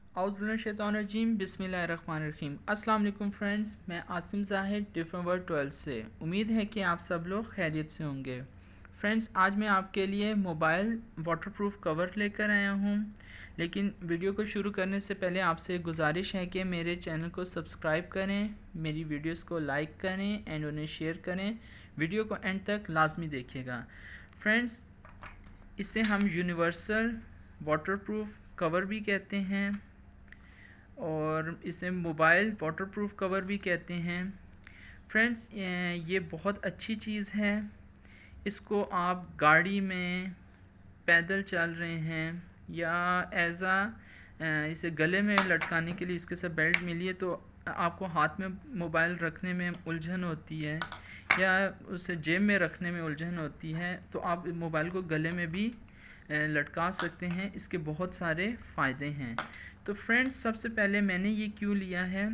औज़ुबिल्लाहिमिनश्शैतानिर्रजीम बिस्मिल्लाहिर्रहमानिर्रहीम। अस्सलाम वालेकुम फ्रेंड्स, मैं आसिम ज़ाहिद डिफरेंट वर्ल्ड 12 से। उम्मीद है कि आप सब लोग खैरियत से होंगे। फ्रेंड्स, आज मैं आपके लिए मोबाइल वाटरप्रूफ कवर लेकर आया हूँ। लेकिन वीडियो को शुरू करने से पहले आपसे एक गुजारिश है कि मेरे चैनल को सब्सक्राइब करें, मेरी वीडियोस को लाइक करें एंड उन्हें शेयर करें। वीडियो को एंड तक लाजमी देखिएगा। फ्रेंड्स, इसे हम यूनिवर्सल वाटरप्रूफ कवर भी कहते हैं और इसे मोबाइल वाटरप्रूफ कवर भी कहते हैं। फ्रेंड्स, ये बहुत अच्छी चीज़ है। इसको आप गाड़ी में, पैदल चल रहे हैं या इसे गले में लटकाने के लिए इसके साथ बेल्ट मिली है, तो आपको हाथ में मोबाइल रखने में उलझन होती है या उसे जेब में रखने में उलझन होती है, तो आप मोबाइल को गले में भी लटका सकते हैं। इसके बहुत सारे फ़ायदे हैं। तो फ्रेंड्स, सबसे पहले मैंने ये क्यों लिया है,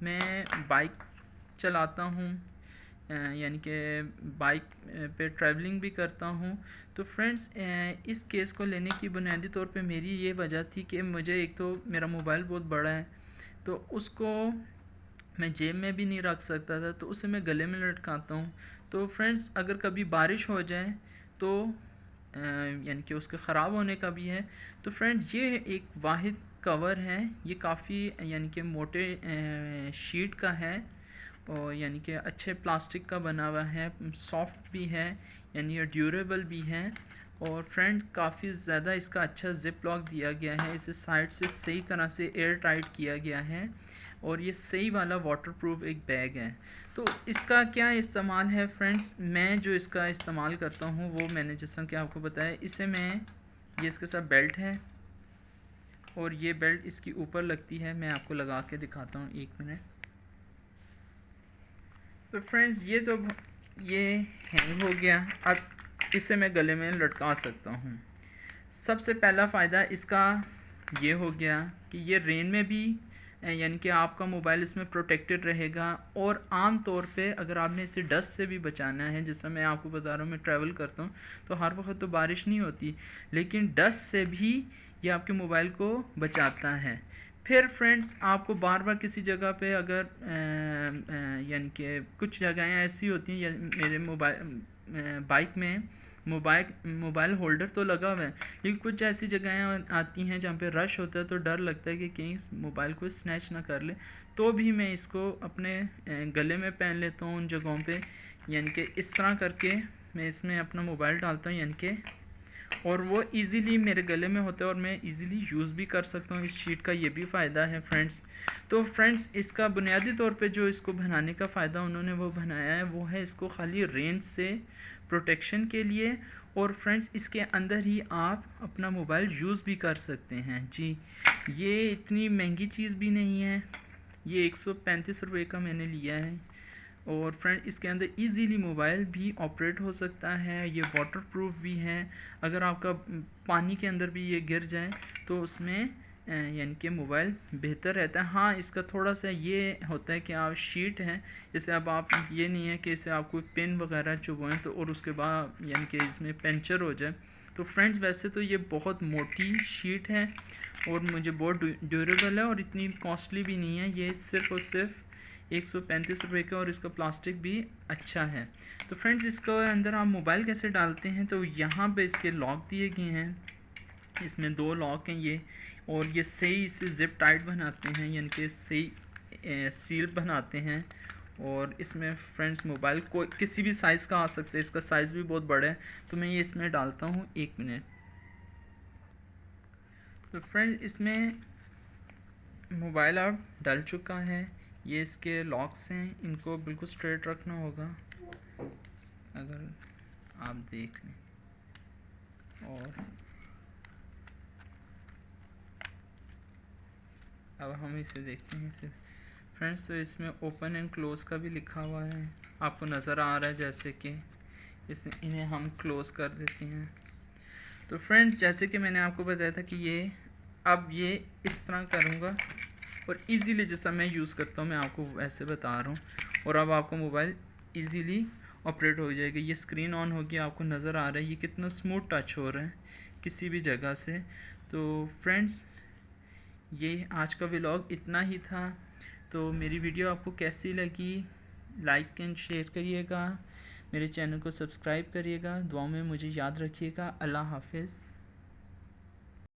मैं बाइक चलाता हूँ, यानी कि बाइक पे ट्रैवलिंग भी करता हूँ। तो फ्रेंड्स, इस केस को लेने की बुनियादी तौर पे मेरी ये वजह थी कि मुझे एक तो मेरा मोबाइल बहुत बड़ा है, तो उसको मैं जेब में भी नहीं रख सकता था, तो उसे मैं गले में लटकाता हूँ। तो फ्रेंड्स, अगर कभी बारिश हो जाए तो यानी कि उसके ख़राब होने का भी है। तो फ्रेंड्स, ये एक वाहिद कवर है। ये काफ़ी यानी कि मोटे शीट का है और यानी कि अच्छे प्लास्टिक का बना हुआ है, सॉफ्ट भी है, यानी ये ड्यूरेबल भी है। और फ्रेंड, काफ़ी ज़्यादा इसका अच्छा जिप लॉक दिया गया है। इसे साइड से सही तरह से एयर टाइट किया गया है और ये सही वाला वाटरप्रूफ एक बैग है। तो इसका क्या इस्तेमाल है फ्रेंड्स, मैं जो इसका इस्तेमाल करता हूँ वो मैंने जैसा कि आपको बताया, इसे मैं ये इसके साथ बेल्ट है और ये बेल्ट इसकी ऊपर लगती है। मैं आपको लगा के दिखाता हूँ, 1 मिनट। तो फ्रेंड्स, ये हैंग हो गया। अब इसे मैं गले में लटका सकता हूँ। सबसे पहला फ़ायदा इसका ये हो गया कि ये रेन में भी यानी कि आपका मोबाइल इसमें प्रोटेक्टेड रहेगा। और आम तौर पे अगर आपने इसे डस्ट से भी बचाना है, जैसा मैं आपको बता रहा हूँ, मैं ट्रैवल करता हूँ तो हर वक्त तो बारिश नहीं होती, लेकिन डस्ट से भी ये आपके मोबाइल को बचाता है। फिर फ्रेंड्स, आपको बार बार किसी जगह पे अगर यानी कि कुछ जगहें ऐसी होती हैं, मेरे बाइक में मोबाइल होल्डर तो लगा हुआ है, लेकिन कुछ ऐसी जगहें आती हैं जहाँ पे रश होता है, तो डर लगता है कि कहीं मोबाइल को स्नैच ना कर ले। तो भी मैं इसको अपने गले में पहन लेता हूँ उन जगहों पे, यानी कि इस तरह करके मैं इसमें अपना मोबाइल डालता हूँ, यानी कि और वो इजीली मेरे गले में होता है और मैं इजीली यूज़ भी कर सकता हूँ। इस शीट का ये भी फ़ायदा है फ्रेंड्स। तो फ्रेंड्स, इसका बुनियादी तौर पे जो इसको बनाने का फ़ायदा उन्होंने वो बनाया है, वो है इसको खाली रेंज से प्रोटेक्शन के लिए। और फ्रेंड्स, इसके अंदर ही आप अपना मोबाइल यूज़ भी कर सकते हैं। जी, ये इतनी महंगी चीज़ भी नहीं है। ये 135 रुपये का मैंने लिया है। और फ्रेंड, इसके अंदर इजीली मोबाइल भी ऑपरेट हो सकता है। ये वाटरप्रूफ भी है। अगर आपका पानी के अंदर भी ये गिर जाए तो उसमें यानी कि मोबाइल बेहतर रहता है। हाँ, इसका थोड़ा सा ये होता है कि आप शीट है, जैसे अब आप ये नहीं है कि इसे आप कोई पेन वगैरह चुभवाएँ तो और उसके बाद यानी कि इसमें पंचर हो जाए। तो फ्रेंड्स, वैसे तो ये बहुत मोटी शीट है और मुझे बहुत ड्यूरेबल है और इतनी कॉस्टली भी नहीं है। ये सिर्फ़ और सिर्फ 135 रुपये का और इसका प्लास्टिक भी अच्छा है। तो फ्रेंड्स, इसको अंदर आप मोबाइल कैसे डालते हैं, तो यहाँ पे इसके लॉक दिए गए हैं। इसमें 2 लॉक हैं ये, और ये सही इसे ज़िप टाइट बनाते हैं, यानी कि सही सील बनाते हैं। और इसमें फ्रेंड्स, मोबाइल को किसी भी साइज़ का आ सकता है, इसका साइज़ भी बहुत बड़ा है। तो मैं ये इसमें डालता हूँ, 1 मिनट। तो फ्रेंड्स, इसमें मोबाइल अब डल चुका है। ये इसके लॉक्स हैं, इनको बिल्कुल स्ट्रेट रखना होगा, अगर आप देख लें। और अब हम इसे देखते हैं इसे फ्रेंड्स। तो इसमें ओपन एंड क्लोज़ का भी लिखा हुआ है, आपको नज़र आ रहा है, जैसे कि इन्हें हम क्लोज़ कर देते हैं। तो फ्रेंड्स, जैसे कि मैंने आपको बताया था कि ये इस तरह करूँगा और इजीली जैसा मैं यूज़ करता हूँ मैं आपको वैसे बता रहा हूँ। और अब आपको मोबाइल इजीली ऑपरेट हो जाएगा। ये स्क्रीन ऑन होगी, आपको नज़र आ रहा है ये कितना स्मूथ टच हो रहा है किसी भी जगह से। तो फ्रेंड्स, ये आज का व्लॉग इतना ही था। तो मेरी वीडियो आपको कैसी लगी, लाइक एंड शेयर करिएगा, मेरे चैनल को सब्सक्राइब करिएगा, दुआओं में मुझे याद रखिएगा। अल्लाह हाफिज़।